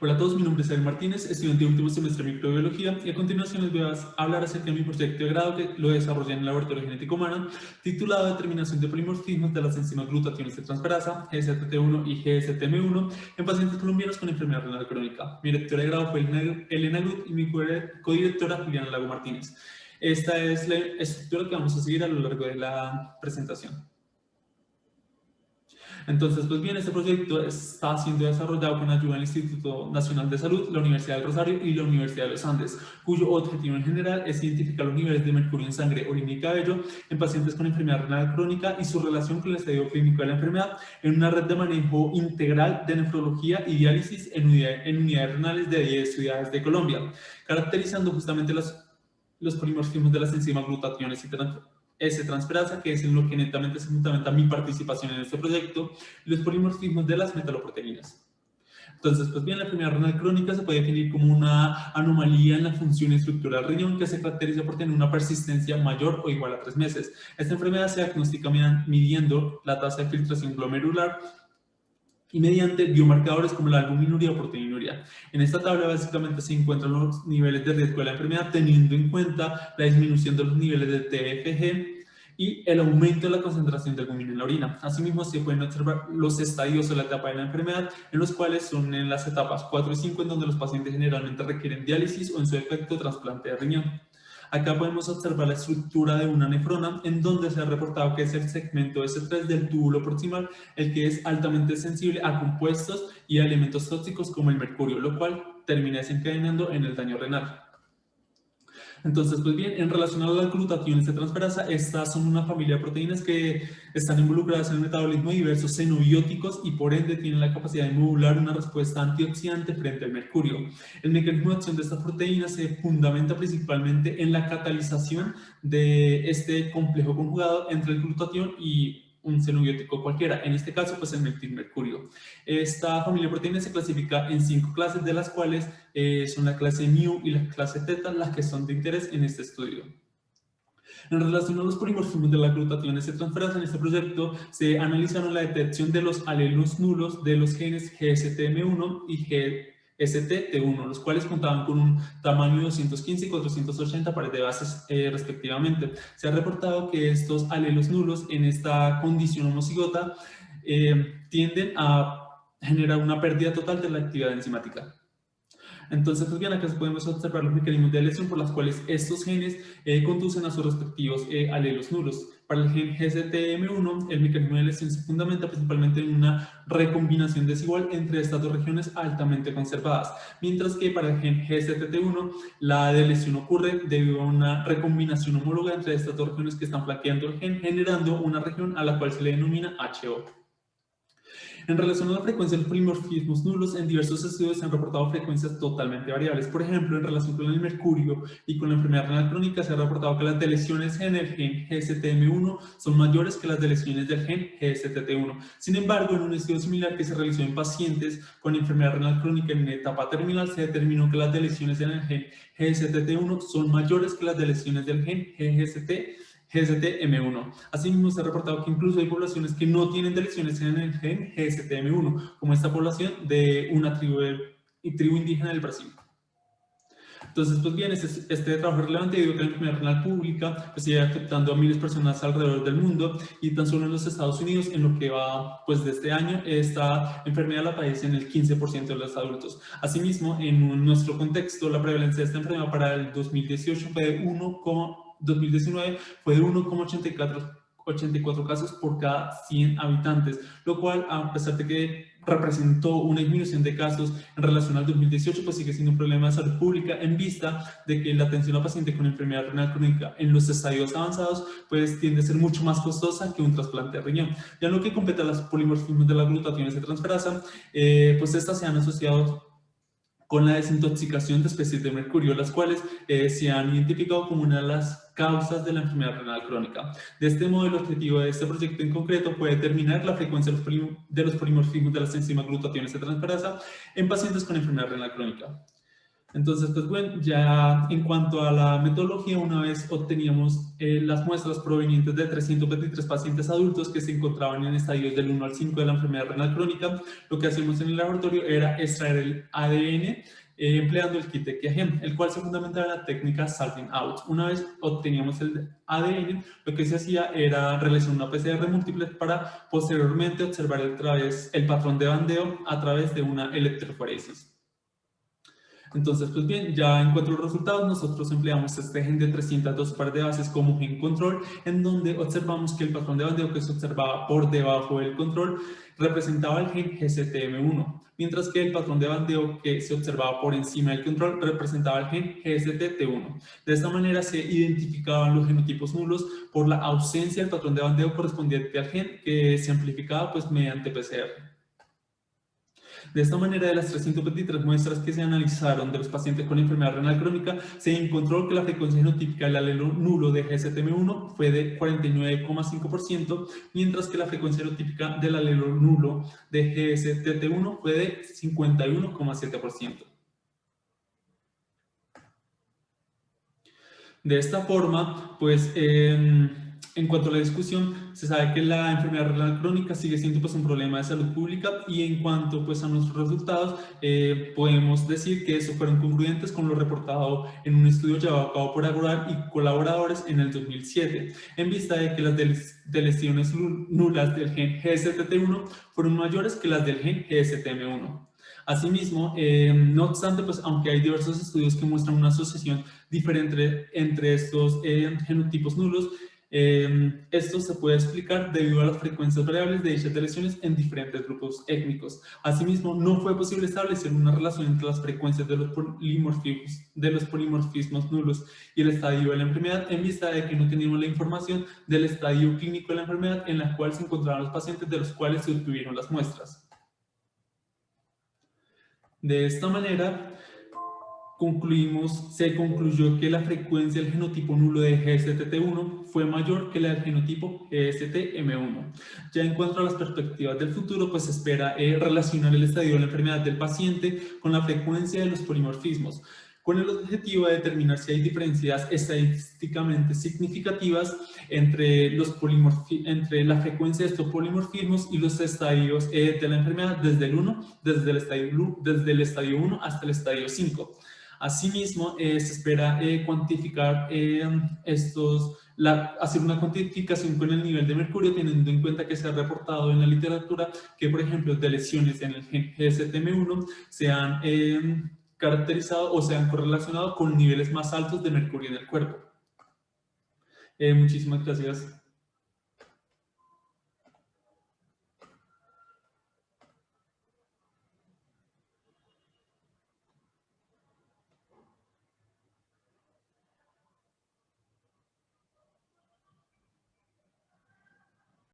Hola a todos, mi nombre es Abel Martínez, estudiante de último semestre de microbiología, y a continuación les voy a hablar acerca de mi proyecto de grado que lo desarrollé en el Laboratorio de Genética Humana, titulado Determinación de polimorfismos de las enzimas glutationes transferasa, GSTT1 y GSTM1, en pacientes colombianos con enfermedad renal crónica. Mi directora de grado fue Elena Gut y mi codirectora Juliana Lago Martínez. Esta es la estructura que vamos a seguir a lo largo de la presentación. Entonces, pues bien, este proyecto está siendo desarrollado con ayuda del Instituto Nacional de Salud, la Universidad del Rosario y la Universidad de los Andes, cuyo objetivo en general es identificar los niveles de mercurio en sangre, orina y cabello en pacientes con enfermedad renal crónica y su relación con el estadio clínico de la enfermedad en una red de manejo integral de nefrología y diálisis en unidades renales de 10 ciudades de Colombia, caracterizando justamente los polimorfismos de las enzimas glutationes y S-transferasa, que es en lo que netamente se fundamenta mi participación en este proyecto, y los polimorfismos de las metaloproteínas. Entonces, pues bien, la enfermedad renal crónica se puede definir como una anomalía en la función y estructura del riñón que se caracteriza por tener una persistencia mayor o igual a 3 meses. Esta enfermedad se diagnostica midiendo la tasa de filtración glomerular y mediante biomarcadores como la albuminuria o proteinuria. En esta tabla básicamente se encuentran los niveles de riesgo de la enfermedad teniendo en cuenta la disminución de los niveles de TFG y el aumento de la concentración de albúmina en la orina. Asimismo, se pueden observar los estadios de la etapa de la enfermedad, en los cuales son en las etapas 4 y 5, en donde los pacientes generalmente requieren diálisis o en su efecto trasplante de riñón. Acá podemos observar la estructura de una nefrona, en donde se ha reportado que es el segmento S3 del túbulo proximal, el que es altamente sensible a compuestos y a elementos tóxicos como el mercurio, lo cual termina desencadenando en el daño renal. Entonces, pues bien, en relación a las glutationes de transferasa, estas son una familia de proteínas que están involucradas en el metabolismo de diversos xenobióticos y por ende tienen la capacidad de modular una respuesta antioxidante frente al mercurio. El mecanismo de acción de estas proteínas se fundamenta principalmente en la catalización de este complejo conjugado entre el glutatión y un xenobiótico cualquiera, en este caso pues el metilmercurio. Esta familia de proteínas se clasifica en 5 clases, de las cuales son la clase mu y la clase teta las que son de interés en este estudio. En relación a los polimorfismos de la glutationes transferasa, en este proyecto se analizaron la detección de los alelos nulos de los genes GSTM1 y GSTT1, los cuales contaban con un tamaño de 215 y 480 pares de bases respectivamente. Se ha reportado que estos alelos nulos en esta condición homocigota tienden a generar una pérdida total de la actividad enzimática. Entonces, pues bien, acá podemos observar los mecanismos de lesión por los cuales estos genes conducen a sus respectivos alelos nulos. Para el gen GSTM1, el mecanismo de lesión se fundamenta principalmente en una recombinación desigual entre estas dos regiones altamente conservadas, mientras que para el gen GSTT1 la lesión ocurre debido a una recombinación homóloga entre estas dos regiones que están flanqueando el gen, generando una región a la cual se le denomina HO. En relación a la frecuencia de los polimorfismos nulos, en diversos estudios se han reportado frecuencias totalmente variables. Por ejemplo, en relación con el mercurio y con la enfermedad renal crónica, se ha reportado que las deleciones en el gen GSTM1 son mayores que las deleciones del gen GSTT1. Sin embargo, en un estudio similar que se realizó en pacientes con enfermedad renal crónica en etapa terminal, se determinó que las deleciones en el gen GSTT1 son mayores que las deleciones del gen GSTM1. Asimismo, se ha reportado que incluso hay poblaciones que no tienen deleciones en el gen GSTM1, como esta población de una tribu indígena del Brasil. Entonces, pues bien, este trabajo es relevante debido a que la enfermedad renal pública pues, sigue afectando a miles de personas alrededor del mundo, y tan solo en los Estados Unidos, en lo que va pues, de este año, esta enfermedad la padecen el 15% de los adultos. Asimismo, en nuestro contexto, la prevalencia de esta enfermedad para el 2018 fue de 2019 fue de 1,84 casos por cada 100 habitantes, lo cual, a pesar de que representó una disminución de casos en relación al 2018, pues sigue siendo un problema de salud pública en vista de que la atención a pacientes con enfermedad renal crónica en los estadios avanzados pues tiende a ser mucho más costosa que un trasplante de riñón. Ya en lo que compete a las polimorfismos de la glutationes de transferasa, pues estas se han asociado con la desintoxicación de especies de mercurio, las cuales se han identificado como una de las causas de la enfermedad renal crónica. De este modo, el objetivo de este proyecto en concreto fue determinar la frecuencia de los polimorfismos de las enzimas glutationes de transferasa en pacientes con enfermedad renal crónica. Entonces, pues bueno, ya en cuanto a la metodología, una vez obteníamos las muestras provenientes de 323 pacientes adultos que se encontraban en estadios del 1 al 5 de la enfermedad renal crónica, lo que hacíamos en el laboratorio era extraer el ADN empleando el kit de Keagen, el cual se fundamentaba en la técnica salting out. Una vez obteníamos el ADN, lo que se hacía era realizar una PCR múltiple para posteriormente observar el patrón de bandeo a través de una electroforesis. Entonces, pues bien, ya en cuanto a los resultados, nosotros empleamos este gen de 302 par de bases como gen control, en donde observamos que el patrón de bandeo que se observaba por debajo del control representaba el gen GSTM1, mientras que el patrón de bandeo que se observaba por encima del control representaba el gen GSTT1. De esta manera se identificaban los genotipos nulos por la ausencia del patrón de bandeo correspondiente al gen que se amplificaba pues mediante PCR. De esta manera, de las 323 muestras que se analizaron de los pacientes con enfermedad renal crónica, se encontró que la frecuencia genotípica del alelo nulo de GSTM1 fue de 49,5%, mientras que la frecuencia genotípica del alelo nulo de GSTT1 fue de 51,7%. De esta forma, pues en cuanto a la discusión, se sabe que la enfermedad renal crónica sigue siendo pues, un problema de salud pública, y en cuanto pues, a nuestros resultados, podemos decir que esos fueron congruentes con lo reportado en un estudio llevado a cabo por Agoral y colaboradores en el 2007, en vista de que las deleciones nulas del gen GSTT1 fueron mayores que las del gen GSTM1. Asimismo, no obstante, pues, aunque hay diversos estudios que muestran una asociación diferente entre estos genotipos nulos, esto se puede explicar debido a las frecuencias variables de dichas lesiones en diferentes grupos étnicos. Asimismo, no fue posible establecer una relación entre las frecuencias de los polimorfismos nulos y el estadio de la enfermedad, en vista de que no teníamos la información del estadio clínico de la enfermedad en la cual se encontraban los pacientes de los cuales se obtuvieron las muestras. De esta manera, se concluyó que la frecuencia del genotipo nulo de GSTT1 fue mayor que la del genotipo GSTM1. Ya en cuanto a las perspectivas del futuro, pues se espera relacionar el estadio de la enfermedad del paciente con la frecuencia de los polimorfismos, con el objetivo de determinar si hay diferencias estadísticamente significativas entre la frecuencia de estos polimorfismos y los estadios de la enfermedad desde el estadio 1 hasta el estadio 5. Asimismo, se espera cuantificar hacer una cuantificación con el nivel de mercurio, teniendo en cuenta que se ha reportado en la literatura que, por ejemplo, de lesiones en el gen GSTM1 se han caracterizado o se han correlacionado con niveles más altos de mercurio en el cuerpo. Muchísimas gracias.